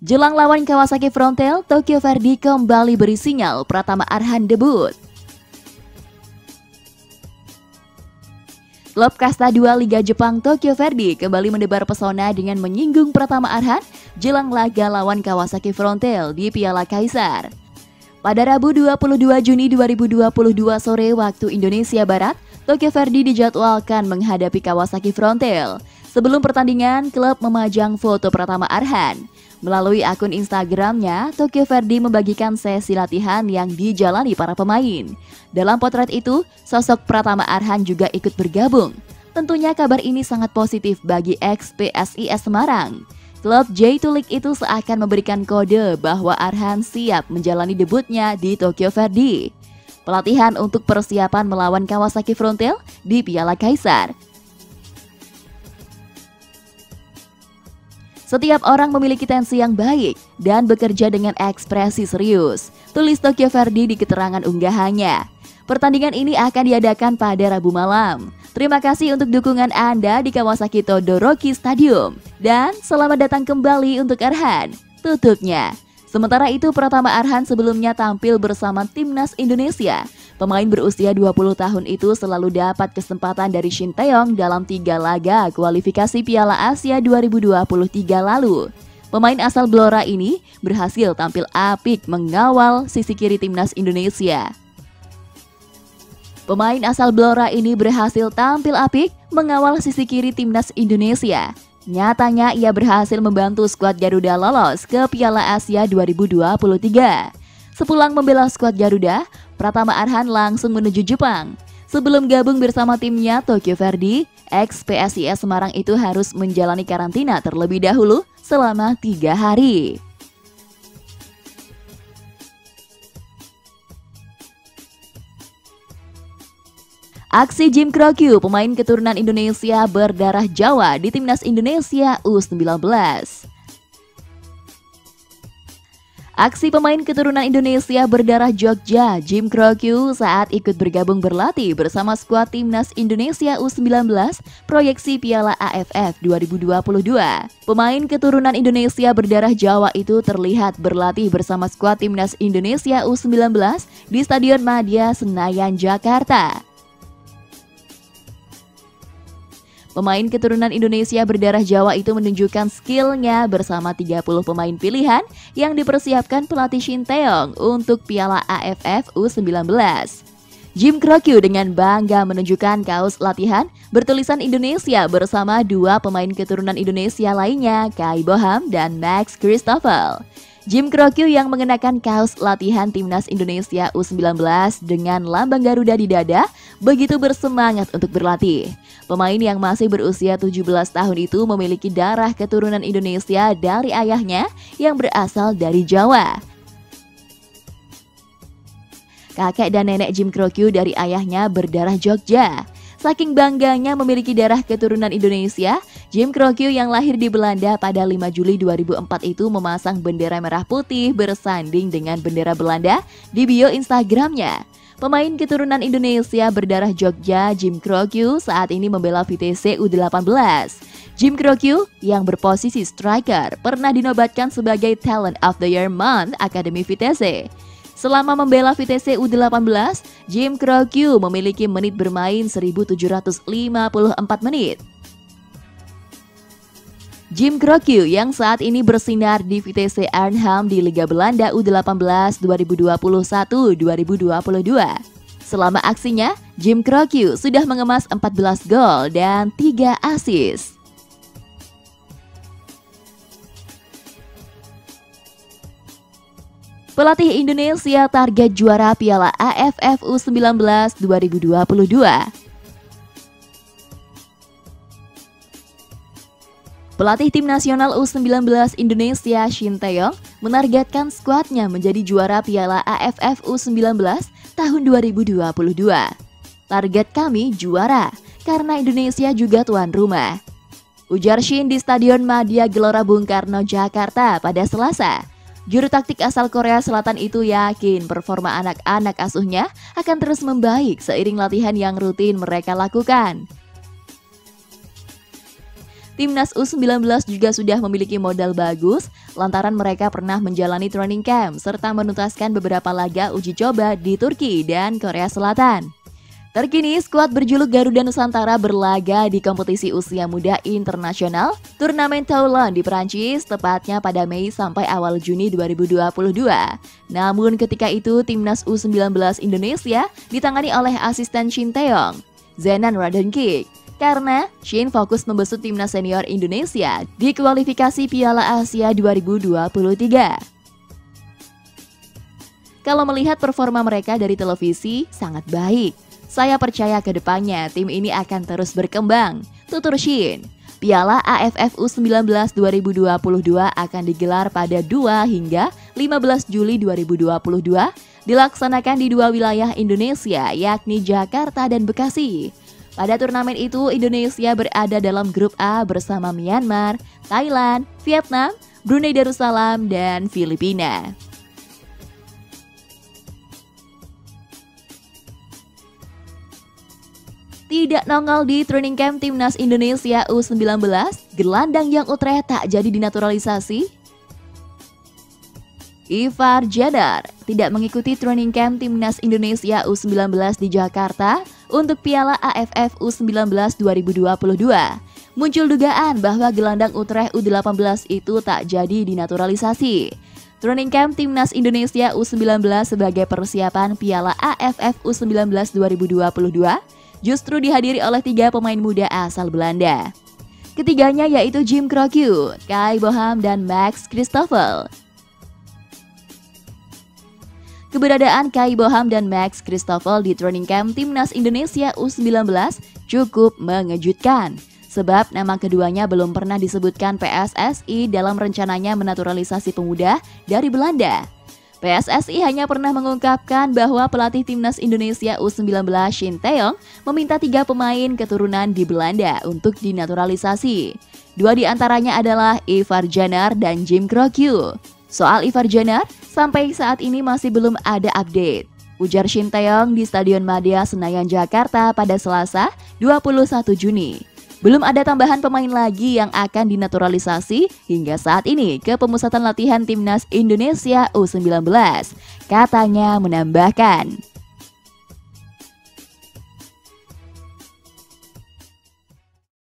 Jelang lawan Kawasaki Frontale, Tokyo Verdy kembali beri sinyal Pratama Arhan debut. Klub kasta 2 Liga Jepang Tokyo Verdy kembali mendebar pesona dengan menyinggung Pratama Arhan jelang laga lawan Kawasaki Frontale di Piala Kaisar. Pada Rabu 22 Juni 2022 sore waktu Indonesia Barat, Tokyo Verdy dijadwalkan menghadapi Kawasaki Frontale. Sebelum pertandingan, klub memajang foto Pratama Arhan. Melalui akun Instagramnya, Tokyo Verdy membagikan sesi latihan yang dijalani para pemain. Dalam potret itu, sosok Pratama Arhan juga ikut bergabung. Tentunya kabar ini sangat positif bagi ex-PSIS Semarang. Klub J2 League itu seakan memberikan kode bahwa Arhan siap menjalani debutnya di Tokyo Verdy. Pelatihan untuk persiapan melawan Kawasaki Frontale di Piala Kaisar. Setiap orang memiliki tensi yang baik dan bekerja dengan ekspresi serius, tulis Tokyo Verdy di keterangan unggahannya. Pertandingan ini akan diadakan pada Rabu malam. Terima kasih untuk dukungan Anda di Kawasaki Todoroki Stadium. Dan selamat datang kembali untuk Arhan, tutupnya. Sementara itu, Pratama Arhan sebelumnya tampil bersama Timnas Indonesia. Pemain berusia 20 tahun itu selalu dapat kesempatan dari Shin Taeyong dalam 3 laga kualifikasi Piala Asia 2023 lalu. Pemain asal Blora ini berhasil tampil apik mengawal sisi kiri Timnas Indonesia. Pemain asal Blora ini berhasil tampil apik mengawal sisi kiri Timnas Indonesia. Nyatanya ia berhasil membantu skuad Garuda lolos ke Piala Asia 2023. Sepulang membela skuad Garuda, Pratama Arhan langsung menuju Jepang. Sebelum gabung bersama timnya Tokyo Verdy, ex-PSIS Semarang itu harus menjalani karantina terlebih dahulu selama 3 hari. Aksi Jim Krokyu, pemain keturunan Indonesia berdarah Jawa di Timnas Indonesia U19. Aksi pemain keturunan Indonesia berdarah Jogja, Jim Krokyu, saat ikut bergabung berlatih bersama skuad Timnas Indonesia U19 proyeksi Piala AFF 2022. Pemain keturunan Indonesia berdarah Jawa itu terlihat berlatih bersama skuad Timnas Indonesia U19 di Stadion Madia Senayan, Jakarta. Pemain keturunan Indonesia berdarah Jawa itu menunjukkan skillnya bersama 30 pemain pilihan yang dipersiapkan pelatih Shin Taeyong untuk Piala AFF U19. Jim Krokyu dengan bangga menunjukkan kaos latihan bertulisan Indonesia bersama 2 pemain keturunan Indonesia lainnya, Kai Boham dan Max Christoffel. Jim Krokyu yang mengenakan kaos latihan Timnas Indonesia U19 dengan lambang Garuda di dada begitu bersemangat untuk berlatih. Pemain yang masih berusia 17 tahun itu memiliki darah keturunan Indonesia dari ayahnya yang berasal dari Jawa. Kakek dan nenek Jim Krokyu dari ayahnya berdarah Jogja. Saking bangganya memiliki darah keturunan Indonesia, Jim Krokyu yang lahir di Belanda pada 5 Juli 2004 itu memasang bendera merah putih bersanding dengan bendera Belanda di bio Instagramnya. Pemain keturunan Indonesia berdarah Jogja, Jim Krokyu, saat ini membela VTC U18. Jim Krokyu yang berposisi striker pernah dinobatkan sebagai Talent of the Year Month Akademi VTC. Selama membela VTC U18, Jim Krokyu memiliki menit bermain 1.754 menit. Jim Krokyu yang saat ini bersinar di VTC Arnhem di Liga Belanda U18 2021-2022. Selama aksinya, Jim Krokyu sudah mengemas 14 gol dan 3 assist. Pelatih Indonesia target juara Piala AFF U19 2022. Pelatih Tim Nasional U19 Indonesia Shin Taeyong menargetkan skuadnya menjadi juara Piala AFF U19 tahun 2022. Target kami juara, karena Indonesia juga tuan rumah, ujar Shin di Stadion Madia Gelora Bung Karno, Jakarta pada Selasa. Juru taktik asal Korea Selatan itu yakin performa anak-anak asuhnya akan terus membaik seiring latihan yang rutin mereka lakukan. Timnas U19 juga sudah memiliki modal bagus lantaran mereka pernah menjalani training camp serta menuntaskan beberapa laga uji coba di Turki dan Korea Selatan. Terkini, skuad berjuluk Garuda Nusantara berlaga di kompetisi usia muda internasional turnamen Toulon di Perancis, tepatnya pada Mei sampai awal Juni 2022. Namun ketika itu, timnas U19 Indonesia ditangani oleh asisten Shin Tae-yong, Zenan Radonjic, karena Shin fokus membesut timnas senior Indonesia di kualifikasi Piala Asia 2023. Kalau melihat performa mereka dari televisi, sangat baik. Saya percaya ke depannya tim ini akan terus berkembang, tutur Shin. Piala AFF U19 2022 akan digelar pada 2 hingga 15 Juli 2022, dilaksanakan di 2 wilayah Indonesia, yakni Jakarta dan Bekasi. Pada turnamen itu, Indonesia berada dalam grup A bersama Myanmar, Thailand, Vietnam, Brunei Darussalam, dan Filipina. Tidak nongol di training camp timnas Indonesia U19, gelandang Young Utrecht tak jadi dinaturalisasi. Ivar Jenner tidak mengikuti training camp timnas Indonesia U19 di Jakarta untuk Piala AFF U19 2022. Muncul dugaan bahwa gelandang Utrecht U18 itu tak jadi dinaturalisasi. Training camp timnas Indonesia U19 sebagai persiapan Piala AFF U19 2022 justru dihadiri oleh 3 pemain muda asal Belanda. Ketiganya yaitu Jim Kroenke, Kai Boham, dan Max Christoffel. Keberadaan Kai Boham dan Max Christoffel di training camp timnas Indonesia U19 cukup mengejutkan, sebab nama keduanya belum pernah disebutkan PSSI dalam rencananya menaturalisasi pemuda dari Belanda. PSSI hanya pernah mengungkapkan bahwa pelatih timnas Indonesia U19 Shin Tae-yong meminta 3 pemain keturunan di Belanda untuk dinaturalisasi. 2 di antaranya adalah Ivar Jenner dan Jim Kroenke. Soal Ivar Jenner, sampai saat ini masih belum ada update, ujar Shin Tae-yong di Stadion Madia Senayan, Jakarta pada Selasa 21 Juni. Belum ada tambahan pemain lagi yang akan dinaturalisasi hingga saat ini ke pemusatan latihan timnas Indonesia U19, katanya menambahkan.